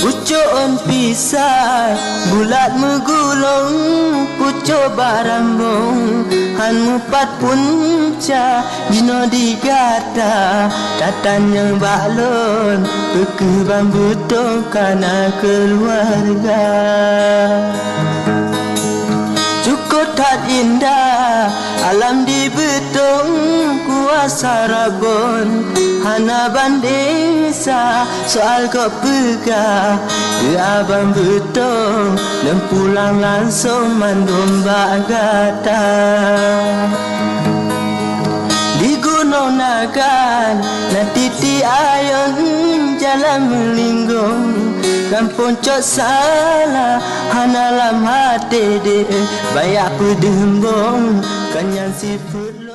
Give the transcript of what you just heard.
Pucuk pisah bulat megulung, pucuk barambung han mupat punca dino digata datanya balon berkebang butuh kana keluarga. Cukup tak indah alam di betung kuasa rabun hana banding sa soal kau pegah ke abang betung dan pulang langsung mandumba gata di Gunung Nagan na titi ayun jalan melinggung kampung cok salah hana lam hati de bayak pedembong kanyan sifut